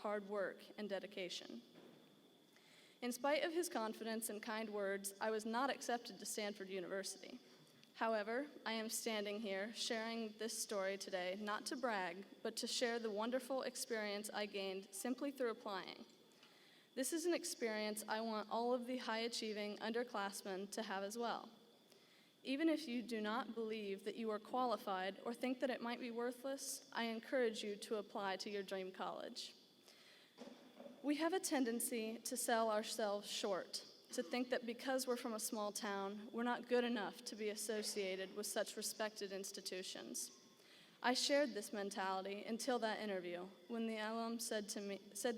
hard work and dedication. In spite of his confidence and kind words, I was not accepted to Stanford University. However, I am standing here sharing this story today not to brag, but to share the wonderful experience I gained simply through applying. This is an experience I want all of the high-achieving underclassmen to have as well. Even if you do not believe that you are qualified or think that it might be worthless, I encourage you to apply to your dream college. We have a tendency to sell ourselves short, to think that because we're from a small town, we're not good enough to be associated with such respected institutions. I shared this mentality until that interview, when the alum said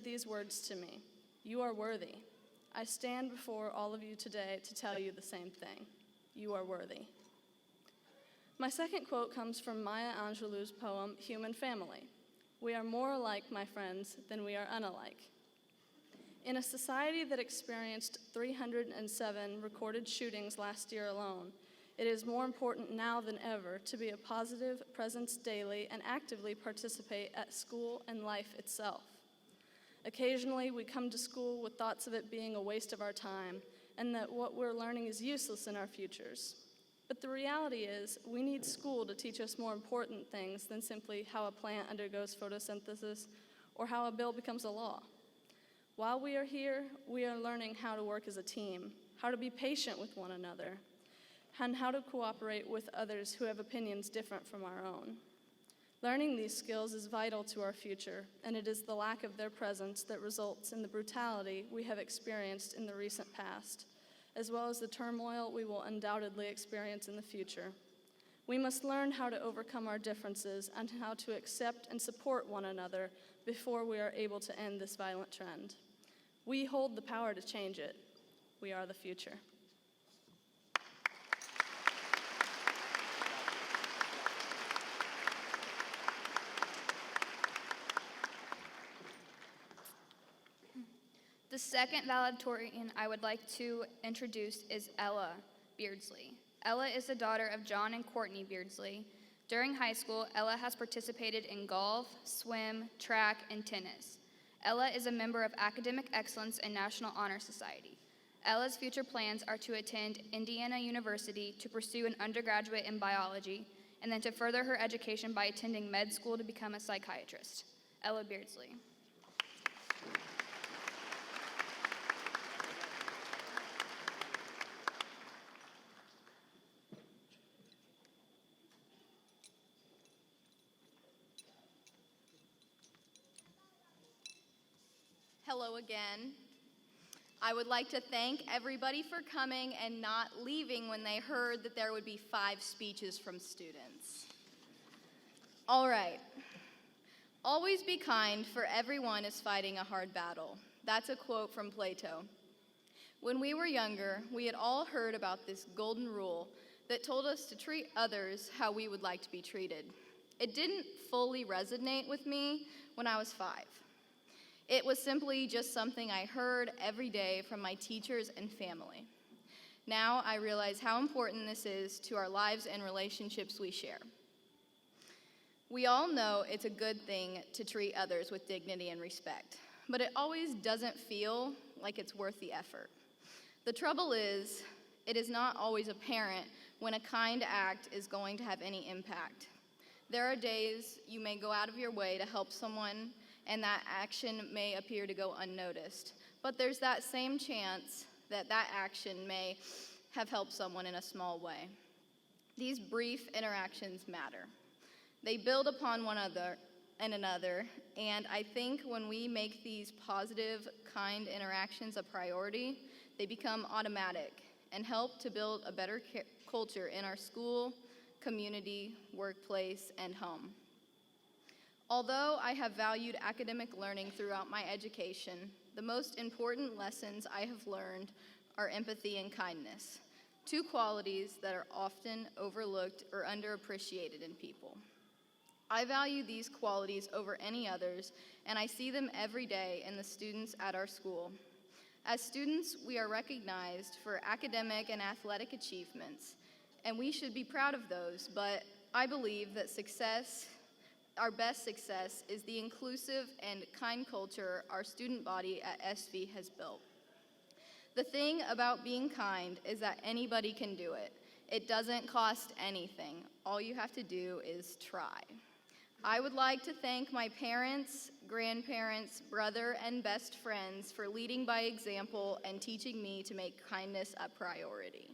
these words to me: "You are worthy. I stand before all of you today to tell you the same thing. You are worthy." My second quote comes from Maya Angelou's poem, Human Family. We are more alike, my friends, than we are unalike. In a society that experienced 307 recorded shootings last year alone, it is more important now than ever to be a positive presence daily and actively participate at school and life itself. Occasionally, we come to school with thoughts of it being a waste of our time and that what we're learning is useless in our futures. But the reality is, we need school to teach us more important things than simply how a plant undergoes photosynthesis or how a bill becomes a law. While we are here, we are learning how to work as a team, how to be patient with one another, and how to cooperate with others who have opinions different from our own. Learning these skills is vital to our future, and it is the lack of their presence that results in the brutality we have experienced in the recent past, as well as the turmoil we will undoubtedly experience in the future. We must learn how to overcome our differences and how to accept and support one another before we are able to end this violent trend. We hold the power to change it. We are the future. The second valedictorian I would like to introduce is Ella Beardsley. Ella is the daughter of John and Courtney Beardsley. During high school, Ella has participated in golf, swim, track, and tennis. Ella is a member of Academic Excellence and National Honor Society. Ella's future plans are to attend Indiana University to pursue an undergraduate in biology, and then to further her education by attending med school to become a psychiatrist. Ella Beardsley. Hello again. I would like to thank everybody for coming and not leaving when they heard that there would be 5 speeches from students. All right. Always be kind, for everyone is fighting a hard battle. That's a quote from Plato. When we were younger, we had all heard about this golden rule that told us to treat others how we would like to be treated. It didn't fully resonate with me when I was 5. It was simply just something I heard every day from my teachers and family. Now I realize how important this is to our lives and relationships we share. We all know it's a good thing to treat others with dignity and respect, but it always doesn't feel like it's worth the effort. The trouble is, it is not always apparent when a kind act is going to have any impact. There are days you may go out of your way to help someone, and that action may appear to go unnoticed. But there's that same chance that that action may have helped someone in a small way. These brief interactions matter. They build upon one another, and I think when we make these positive, kind interactions a priority, they become automatic and help to build a better culture in our school, community, workplace, and home. Although I have valued academic learning throughout my education, the most important lessons I have learned are empathy and kindness, 2 qualities that are often overlooked or underappreciated in people. I value these qualities over any others, and I see them every day in the students at our school. As students, we are recognized for academic and athletic achievements, and we should be proud of those, but I believe that success our best success is the inclusive and kind culture our student body at SV has built. The thing about being kind is that anybody can do it. It doesn't cost anything. All you have to do is try. I would like to thank my parents, grandparents, brother, and best friends for leading by example and teaching me to make kindness a priority.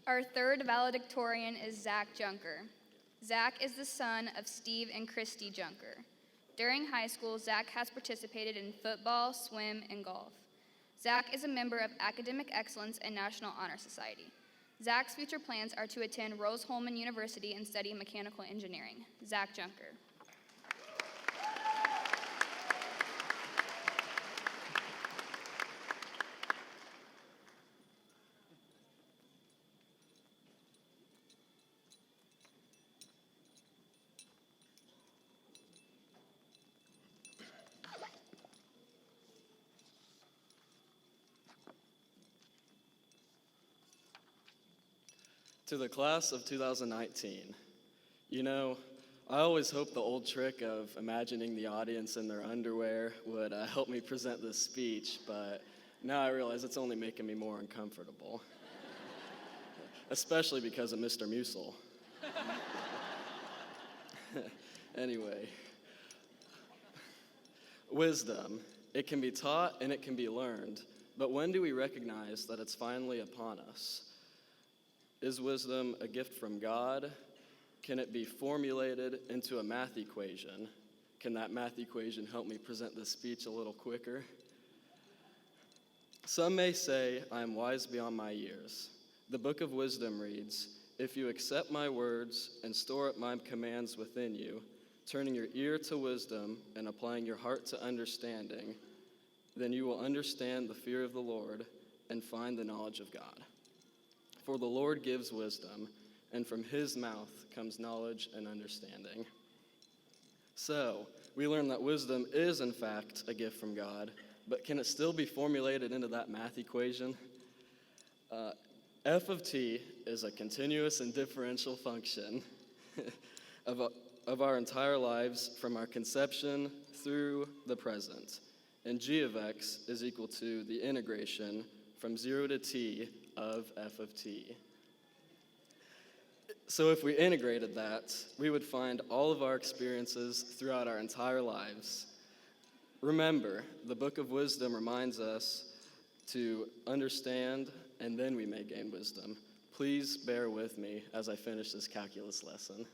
Our third valedictorian is Zack Juncker. Zack is the son of Steve and Christy Juncker. During high school, Zack has participated in football, swim, and golf. Zack is a member of Academic Excellence and National Honor Society. Zack's future plans are to attend Rose-Hulman University and study mechanical engineering. Zack Juncker. To the class of 2019, you know, I always hoped the old trick of imagining the audience in their underwear would help me present this speech, but now I realize it's only making me more uncomfortable, especially because of Mr. Musil. Anyway, wisdom, it can be taught and it can be learned, but when do we recognize that it's finally upon us? Is wisdom a gift from God? Can it be formulated into a math equation? Can that math equation help me present this speech a little quicker? Some may say I am wise beyond my years. The book of wisdom reads, "If you accept my words and store up my commands within you, turning your ear to wisdom and applying your heart to understanding, then you will understand the fear of the Lord and find the knowledge of God. For the Lord gives wisdom, and from his mouth comes knowledge and understanding." So, we learn that wisdom is, in fact, a gift from God, but can it still be formulated into that math equation? F of t is a continuous and differential function of our entire lives from our conception through the present. And g of x is equal to the integration from 0 to t of f of t. So if we integrated that, we would find all of our experiences throughout our entire lives. Remember, the book of wisdom reminds us to understand, and then we may gain wisdom. Please bear with me as I finish this calculus lesson.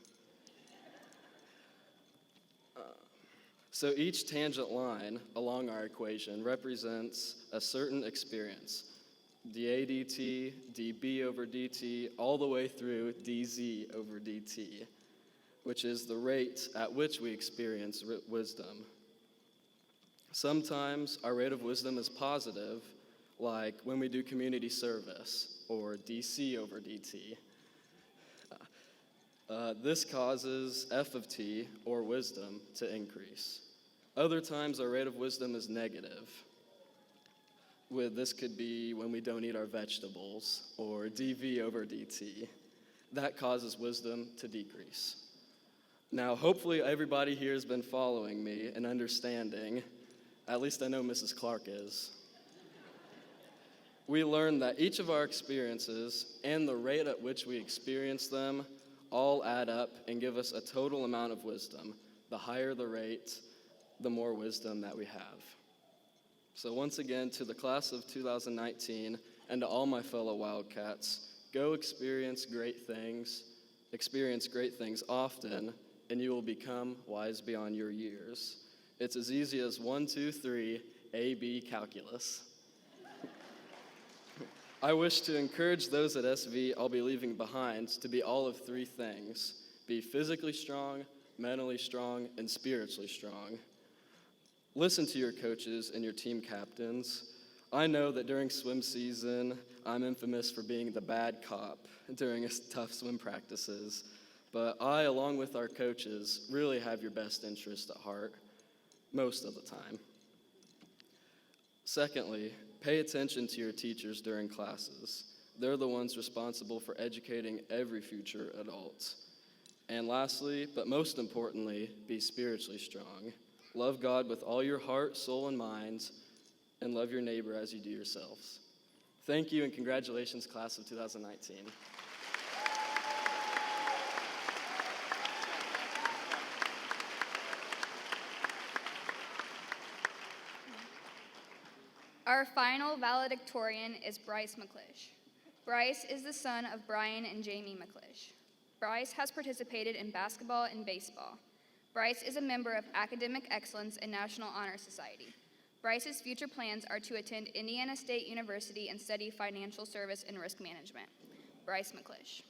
So each tangent line along our equation represents a certain experience. dA dt, dB over dt, all the way through dz over dt, which is the rate at which we experience wisdom. Sometimes our rate of wisdom is positive, like when we do community service, or dc over dt. This causes f of t, or wisdom, to increase. Other times our rate of wisdom is negative. This could be when we don't eat our vegetables, or dv over dt. That causes wisdom to decrease. Now, hopefully everybody here has been following me and understanding. At least I know Mrs. Clark is. We learned that each of our experiences and the rate at which we experience them all add up and give us a total amount of wisdom. The higher the rate, the more wisdom that we have. So once again, to the class of 2019 and to all my fellow Wildcats, go experience great things often, and you will become wise beyond your years. It's as easy as 1, 2, 3, AB calculus. I wish to encourage those at SV I'll be leaving behind to be all of three things: be physically strong, mentally strong, and spiritually strong. Listen to your coaches and your team captains. I know that during swim season, I'm infamous for being the bad cop during tough swim practices, but I, along with our coaches, really have your best interest at heart most of the time. Secondly, pay attention to your teachers during classes. They're the ones responsible for educating every future adult. And lastly, but most importantly, be spiritually strong. Love God with all your heart, soul, and mind, and love your neighbor as you do yourselves. Thank you, and congratulations, class of 2019. Our final valedictorian is Bryce Mcleish. Bryce is the son of Brian and Jamie Mcleish. Bryce has participated in basketball and baseball. Bryce is a member of Academic Excellence and National Honor Society. Bryce's future plans are to attend Indiana State University and study financial service and risk management. Bryce Mcleish.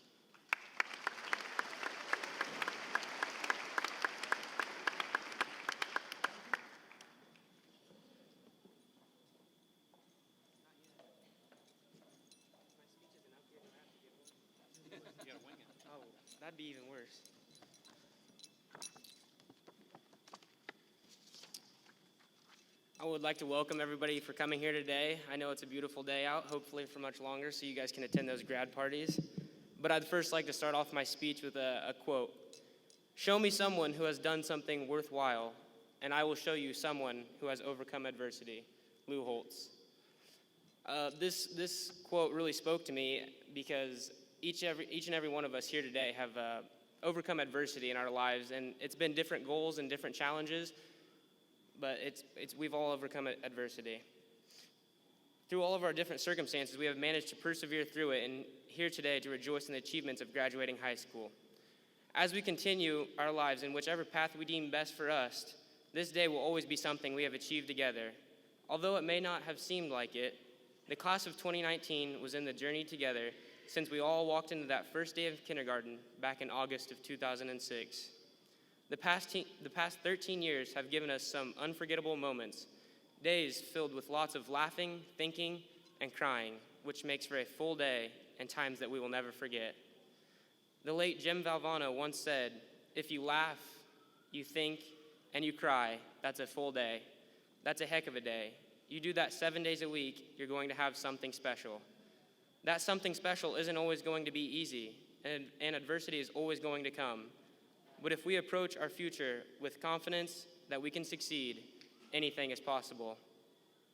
Oh, that'd be even worse. I would like to welcome everybody for coming here today. I know it's a beautiful day out, hopefully for much longer, so you guys can attend those grad parties. But I'd first like to start off my speech with a quote. Show me someone who has done something worthwhile, and I will show you someone who has overcome adversity. Lou Holtz. This quote really spoke to me because each and every one of us here today have overcome adversity in our lives, and it's been different goals and different challenges, but we've all overcome adversity. Through all of our different circumstances, we have managed to persevere through it, and here today to rejoice in the achievements of graduating high school. As we continue our lives in whichever path we deem best for us, this day will always be something we have achieved together. Although it may not have seemed like it, the class of 2019 was in the journey together since we all walked into that first day of kindergarten back in August of 2006. The past 13 years have given us some unforgettable moments, days filled with lots of laughing, thinking, and crying, which makes for a full day and times that we will never forget. The late Jim Valvano once said, if you laugh, you think, and you cry, that's a full day. That's a heck of a day. You do that 7 days a week, you're going to have something special. That something special isn't always going to be easy, and adversity is always going to come. But if we approach our future with confidence that we can succeed, anything is possible.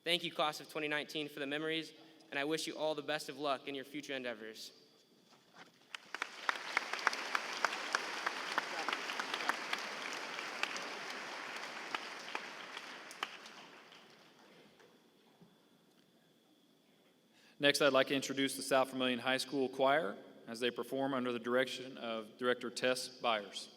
Thank you, class of 2019, for the memories, and I wish you all the best of luck in your future endeavors. Next, I'd like to introduce the South Vermillion High School Choir as they perform under the direction of Director Tess Byers.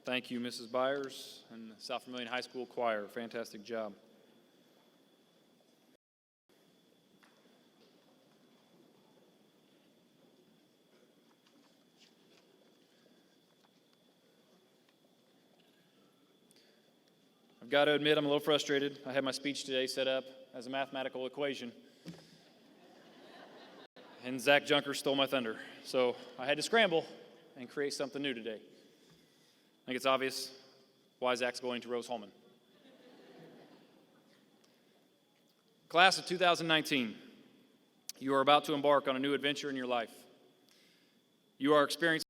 Thank you, Mrs. Byers and the South Vermillion High School Choir. Fantastic job. I've got to admit, I'm a little frustrated. I had my speech today set up as a mathematical equation, and Zack Juncker stole my thunder. So I had to scramble and create something new today. I think it's obvious why Zach's going to Rose Holman. Class of 2019, you are about to embark on a new adventure in your life. You are experiencing